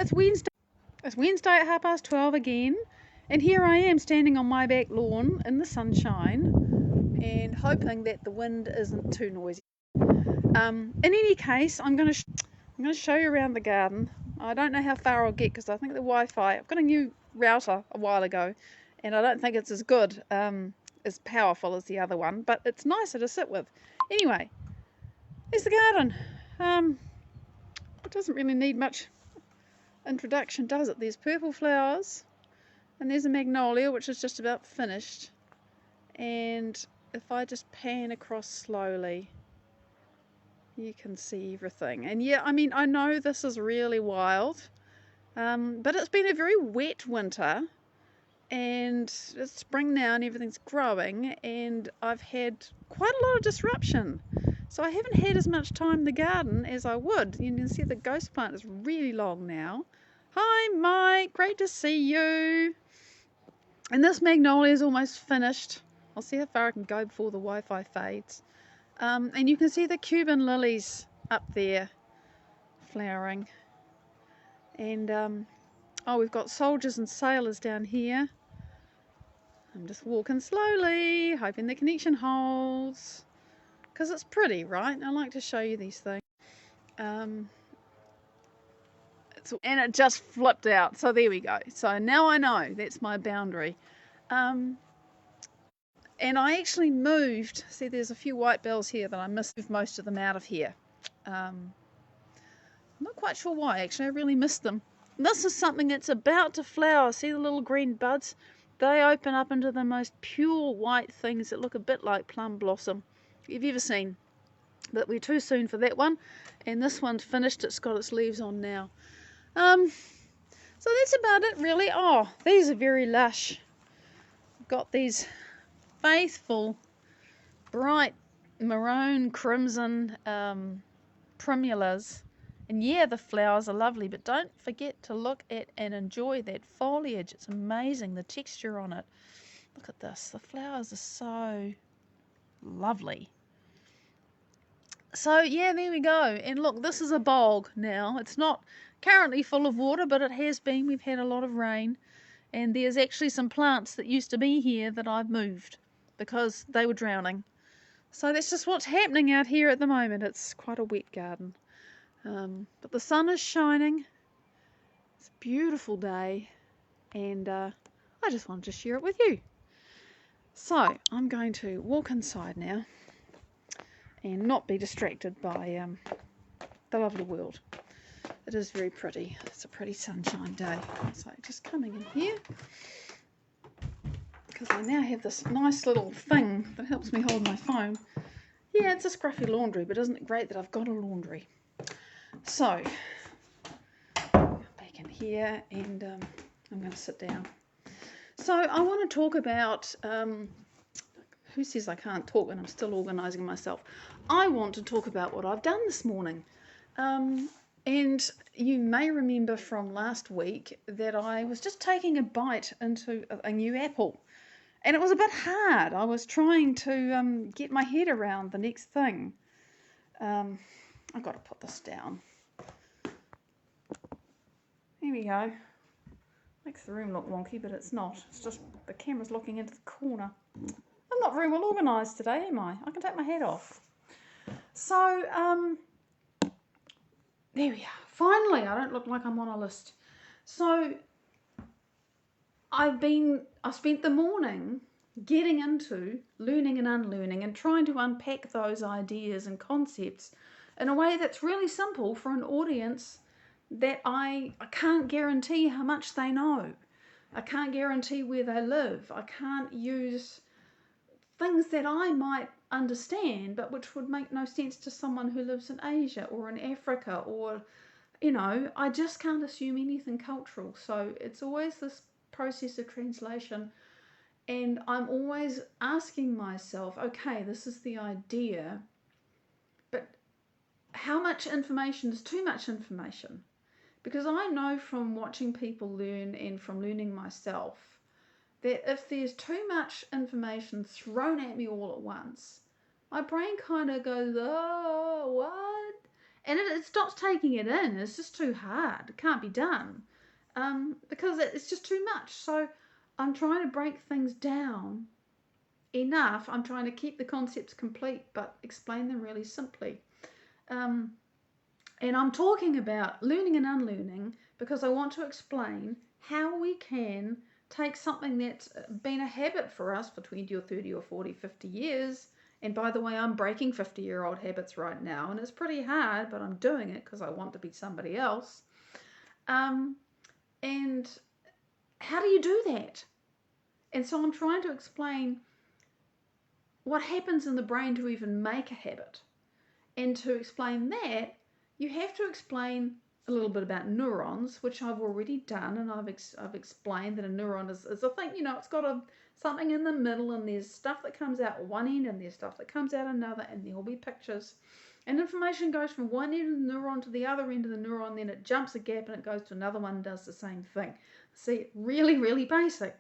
It's Wednesday. It's Wednesday at 12:30 again, and here I am standing on my back lawn in the sunshine and hoping that the wind isn't too noisy. In any case, I'm going to show you around the garden. I don't know how far I'll get because I think the Wi-Fi. I've got a new router a while ago, and I don't think it's as good, as powerful as the other one, but it's nicer to sit with. Anyway, there's the garden. It doesn't really need much introduction, does it? There's purple flowers, and there's a magnolia which is just about finished. And if I just pan across slowly, you can see everything. And yeah, I mean, I know this is really wild, but it's been a very wet winter, and it's spring now and everything's growing, and I've had quite a lot of disruption. So I haven't had as much time in the garden as I would. You can see the ghost plant is really long now. Hi Mike, great to see you. And this magnolia is almost finished. I'll see how far I can go before the Wi-Fi fades. And you can see the Cuban lilies up there flowering. And oh, we've got soldiers and sailors down here. I'm just walking slowly, hoping the connection holds, because it's pretty, right? I like to show you these things. And it just flipped out, so there we go. So now I know that's my boundary. And I actually moved, see there's a few white bells here that I missed most of them out of here. I'm not quite sure why, actually. I really missed them. This is something that's about to flower. See the little green buds? They open up into the most pure white things that look a bit like plum blossom you've ever seen. But we're too soon for that one. And this one's finished. It's got its leaves on now. So that's about it, really. Oh, these are very lush. I've got these faithful, bright maroon, crimson primulas. And yeah, the flowers are lovely, but don't forget to look at and enjoy that foliage. It's amazing, the texture on it. Look at this. The flowers are so lovely. So yeah, there we go. And look, this is a bog now. It's not currently full of water, but it has been. We've had a lot of rain. And there's actually some plants that used to be here that I've moved because they were drowning. So that's just what's happening out here at the moment. It's quite a wet garden. But the sun is shining. It's a beautiful day, and I just wanted to share it with you. So I'm going to walk inside now and not be distracted by the lovely world. It is very pretty. It's a pretty sunshine day. So just coming in here, because I now have this nice little thing that helps me hold my phone. Yeah, it's a scruffy laundry, but isn't it great that I've got a laundry? So, back in here, and I'm going to sit down. So I want to talk about, who says I can't talk when I'm still organising myself? I want to talk about what I've done this morning. And you may remember from last week that I was just taking a bite into a new apple. And it was a bit hard. I was trying to get my head around the next thing. I've got to put this down. Here we go. Makes the room look wonky, but it's not. It's just the camera's looking into the corner. I'm not very well organised today, am I? I can take my hat off. So, there we are. Finally, I don't look like I'm on a list. So, I've spent the morning getting into learning and unlearning and trying to unpack those ideas and concepts in a way that's really simple for an audience that I can't guarantee how much they know. I can't guarantee where they live. I can't use things that I might understand, but which would make no sense to someone who lives in Asia or in Africa, or, you know, I just can't assume anything cultural. So it's always this process of translation. And I'm always asking myself, okay, this is the idea, but how much information is too much information? Because I know from watching people learn and from learning myself that if there's too much information thrown at me all at once, my brain kind of goes, oh, what? And it stops taking it in. It's just too hard. It can't be done because it's just too much. So I'm trying to break things down enough. I'm trying to keep the concepts complete but explain them really simply. And I'm talking about learning and unlearning because I want to explain how we can take something that's been a habit for us for 20 or 30 or 40, 50 years. And by the way, I'm breaking 50-year-old habits right now, and it's pretty hard, but I'm doing it because I want to be somebody else. And how do you do that? And so I'm trying to explain what happens in the brain to even make a habit. And to explain that, you have to explain a little bit about neurons, which I've already done, and I've explained that a neuron is a thing, it's got something in the middle, and there's stuff that comes out one end, and there's stuff that comes out another, and there will be pictures. And information goes from one end of the neuron to the other end of the neuron, then it jumps a gap and it goes to another one and does the same thing. See, really, really basic.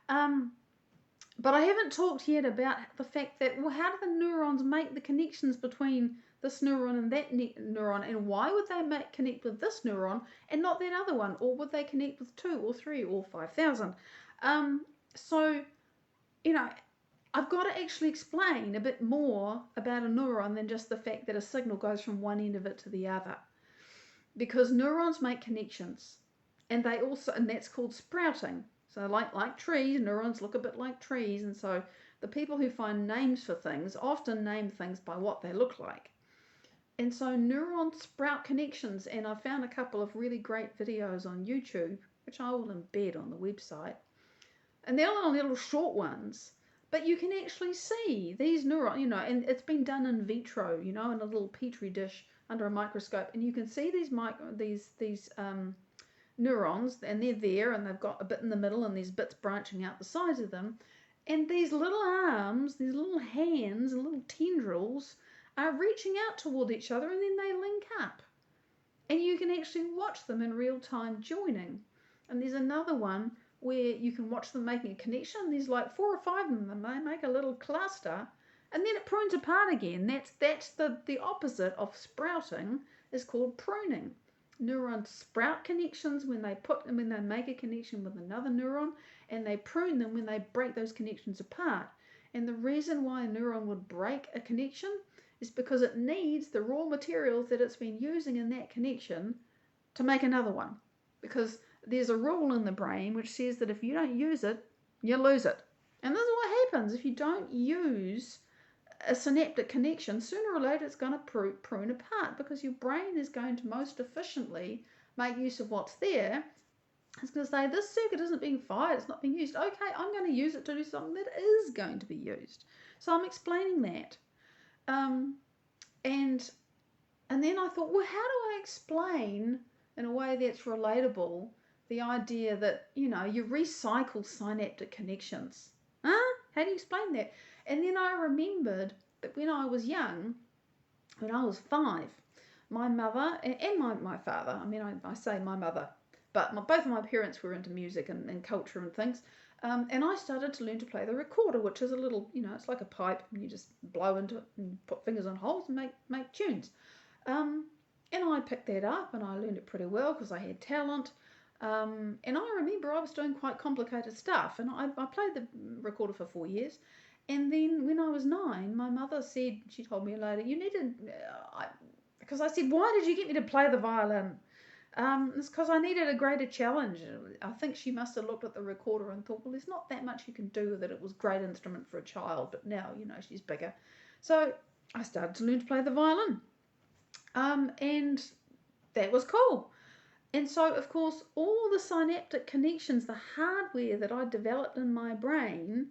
But I haven't talked yet about the fact that, well, how do the neurons make the connections between this neuron and that neuron, and why would they connect with this neuron and not that other one, or would they connect with 2 or 3 or 5,000? So, I've got to actually explain a bit more about a neuron than just the fact that a signal goes from one end of it to the other, because neurons make connections, and that's called sprouting. So like trees, neurons look a bit like trees, and so the people who find names for things often name things by what they look like. And so neurons sprout connections, and I found a couple of really great videos on YouTube, which I will embed on the website. And they're little short ones, but you can actually see these neurons, and it's been done in vitro, in a little petri dish under a microscope, and you can see these neurons, and they're there, and they've got a bit in the middle, and there's bits branching out the sides of them, and these little arms, these little hands, and little tendrils are reaching out toward each other, and then they link up, and you can actually watch them in real time joining. And there's another one where you can watch them making a connection. There's like 4 or 5 of them. They make a little cluster, and then it prunes apart again. That's the opposite of sprouting, is called pruning. Neurons sprout connections when they make a connection with another neuron, and they prune them when they break those connections apart. And the reason why a neuron would break a connection is because it needs the raw materials that it's been using in that connection to make another one. Because there's a rule in the brain which says that if you don't use it, you lose it. And this is what happens if you don't use a synaptic connection. Sooner or later it's going to prune apart, because your brain is going to most efficiently make use of what's there. It's going to say, this circuit isn't being fired, it's not being used. Okay, I'm going to use it to do something that is going to be used. So I'm explaining that. And then I thought, well, how do I explain in a way that's relatable the idea that, you recycle synaptic connections? How do you explain that? And then I remembered that when I was young, when I was 5, my mother and my father, I say my mother, but both of my parents were into music and culture and things. And I started to learn to play the recorder, which is a little, it's like a pipe, and you just blow into it and put fingers on holes and make tunes. And I picked that up, and I learned it pretty well because I had talent. And I remember I was doing quite complicated stuff, and I played the recorder for 4 years. And then when I was 9, my mother said, she told me later, you need to, because I said, why did you get me to play the violin? It's because I needed a greater challenge. I think she must have looked at the recorder and thought, well, there's not that much you can do with it. It was a great instrument for a child, but now, she's bigger. So I started to learn to play the violin. And that was cool. And so, of course, all the synaptic connections, the hardware that I developed in my brain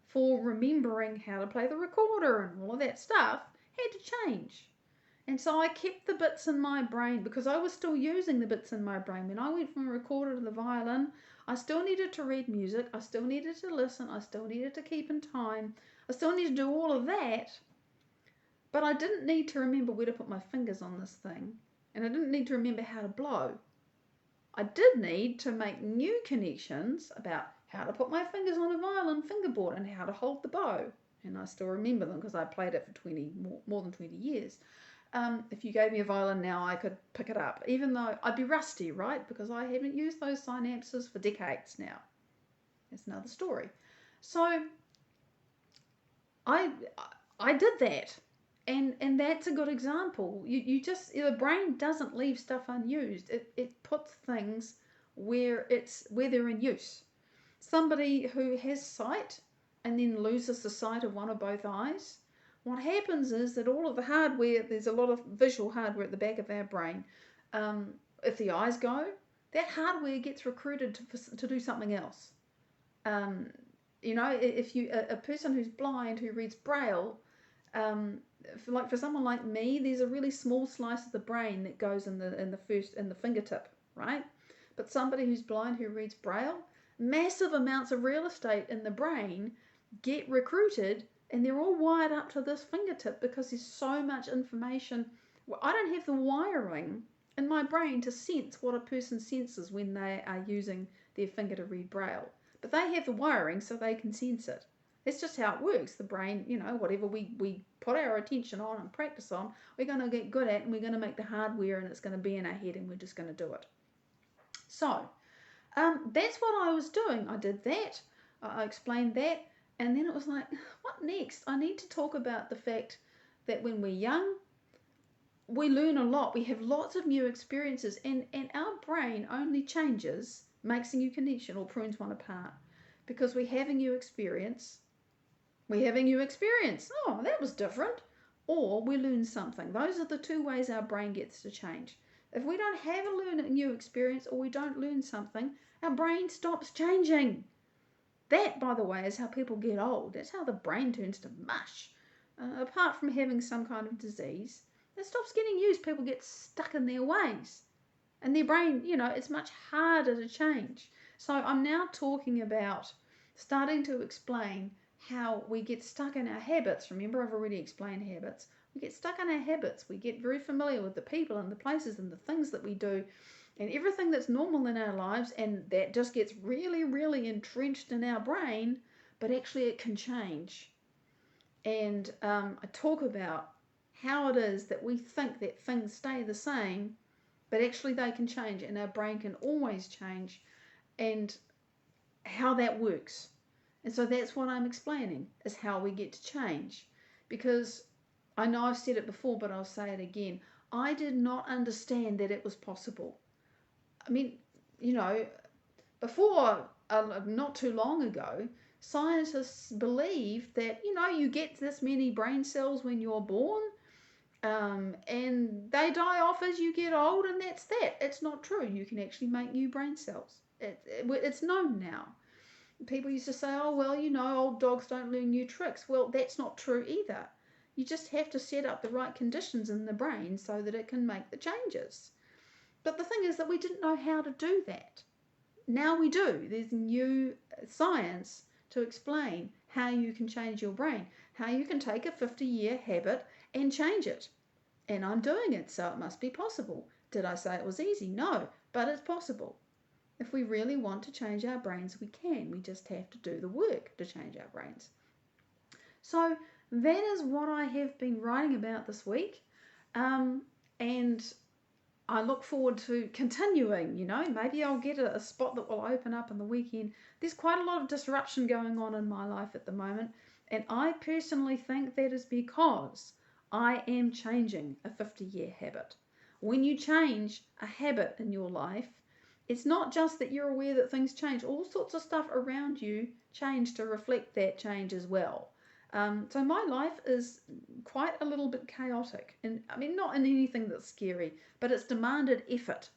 for remembering how to play the recorder and all of that stuff had to change. And so I kept the bits in my brain, because I was still using the bits in my brain. When I went from a recorder to the violin, I still needed to read music, I still needed to listen, I still needed to keep in time, I still needed to do all of that. But I didn't need to remember where to put my fingers on this thing, and I didn't need to remember how to blow. I did need to make new connections about how to put my fingers on a violin fingerboard and how to hold the bow. And I still remember them because I played it for more than 20 years. If you gave me a violin now, I could pick it up, even though I'd be rusty, right? Because I haven't used those synapses for decades now. That's another story. So I I did that, and that's a good example. You just, the brain doesn't leave stuff unused. It puts things where they're in use. Somebody who has sight and then loses the sight of one or both eyes, what happens is that all of the hardware, there's a lot of visual hardware at the back of our brain. If the eyes go, that hardware gets recruited to do something else. Um, if you a person who's blind who reads braille, for someone like me, there's a really small slice of the brain that goes in the fingertip, right? But somebody who's blind who reads braille, massive amounts of real estate in the brain get recruited, and they're all wired up to this fingertip because there's so much information. Well, I don't have the wiring in my brain to sense what a person senses when they are using their finger to read braille, but they have the wiring so they can sense it. That's just how it works. The brain, whatever we put our attention on and practice on, we're going to get good at, and we're going to make the hardware, and it's going to be in our head, and we're just going to do it. So that's what I was doing. I did that. I explained that. And then it was like, what next? I need to talk about the fact that when we're young, we learn a lot. We have lots of new experiences. And our brain only changes, makes a new connection, or prunes one apart. Because we have a new experience. We have a new experience. Oh, that was different. Or we learn something. Those are the two ways our brain gets to change. If we don't have a new experience, or we don't learn something, our brain stops changing. That, by the way, is how people get old. That's how the brain turns to mush. Apart from having some kind of disease, it stops getting used. People get stuck in their ways. And their brain, it's much harder to change. So I'm now talking about starting to explain how we get stuck in our habits. Remember, I've already explained habits. We get stuck in our habits. We get very familiar with the people and the places and the things that we do and everything that's normal in our lives, and that just gets really, really entrenched in our brain, but actually it can change. And I talk about how it is that we think that things stay the same, but actually they can change, and our brain can always change, and how that works. And so that's what I'm explaining, is how we get to change. Because I know I've said it before, but I'll say it again. I did not understand that it was possible. I mean, before, not too long ago, scientists believed that, you get this many brain cells when you're born, and they die off as you get old, and that's that. It's not true. You can actually make new brain cells. It's known now. People used to say, oh, well, old dogs don't learn new tricks. Well, that's not true either. You just have to set up the right conditions in the brain so that it can make the changes. But the thing is that we didn't know how to do that. Now we do. There's new science to explain how you can change your brain, how you can take a 50-year habit and change it. And I'm doing it, so it must be possible. Did I say it was easy? No, but it's possible. If we really want to change our brains, we can. We just have to do the work to change our brains. So that is what I have been writing about this week. And I look forward to continuing, maybe I'll get a spot that will open up on the weekend. There's quite a lot of disruption going on in my life at the moment, and I personally think that is because I am changing a 50-year habit. When you change a habit in your life, it's not just that you're aware that things change. All sorts of stuff around you change to reflect that change as well. So my life is quite a little bit chaotic, and I mean, not in anything that's scary, but it's demanded effort.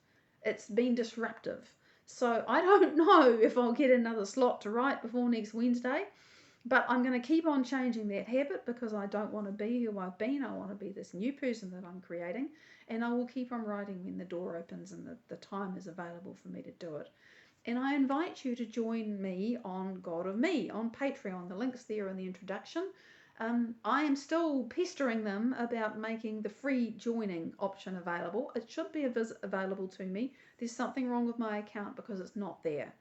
It's been disruptive. So I don't know if I'll get another slot to write before next Wednesday, but I'm going to keep on changing that habit because I don't want to be who I've been. I want to be this new person that I'm creating, and I will keep on writing when the door opens and the time is available for me to do it. And I invite you to join me on God of Me on Patreon. The link's there in the introduction. I am still pestering them about making the free joining option available. It should be available to me. There's something wrong with my account because it's not there.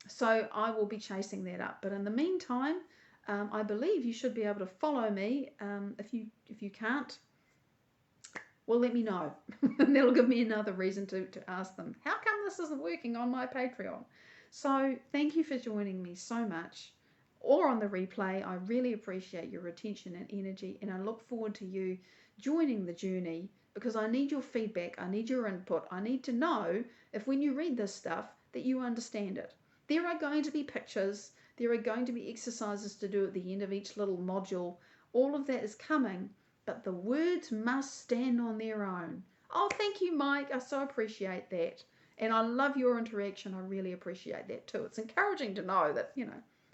So I will be chasing that up. But in the meantime, I believe you should be able to follow me. If you can't, well, let me know. And that'll give me another reason to ask them, how come this isn't working on my Patreon? So thank you for joining me so much, or on the replay. I really appreciate your attention and energy, and I look forward to you joining the journey, because I need your feedback, I need your input. I need to know if when you read this stuff that you understand it. There are going to be pictures, there are going to be exercises to do at the end of each little module. All of that is coming, but the words must stand on their own. Oh, thank you, Mike. I so appreciate that. And I love your interaction. I really appreciate that too. It's encouraging to know that,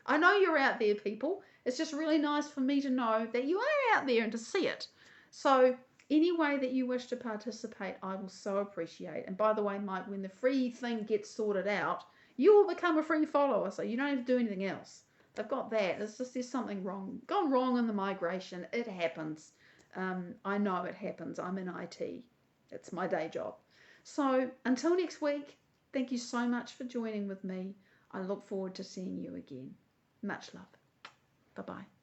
I know you're out there, people. It's just really nice for me to know that you are out there and to see it. So any way that you wish to participate, I will so appreciate. And by the way, Mike, when the free thing gets sorted out, you will become a free follower, so you don't have to do anything else. They've got that. It's just there's something gone wrong in the migration. It happens. I know it happens. I'm in IT. It's my day job. So until next week, thank you so much for joining with me. I look forward to seeing you again. Much love. Bye-bye.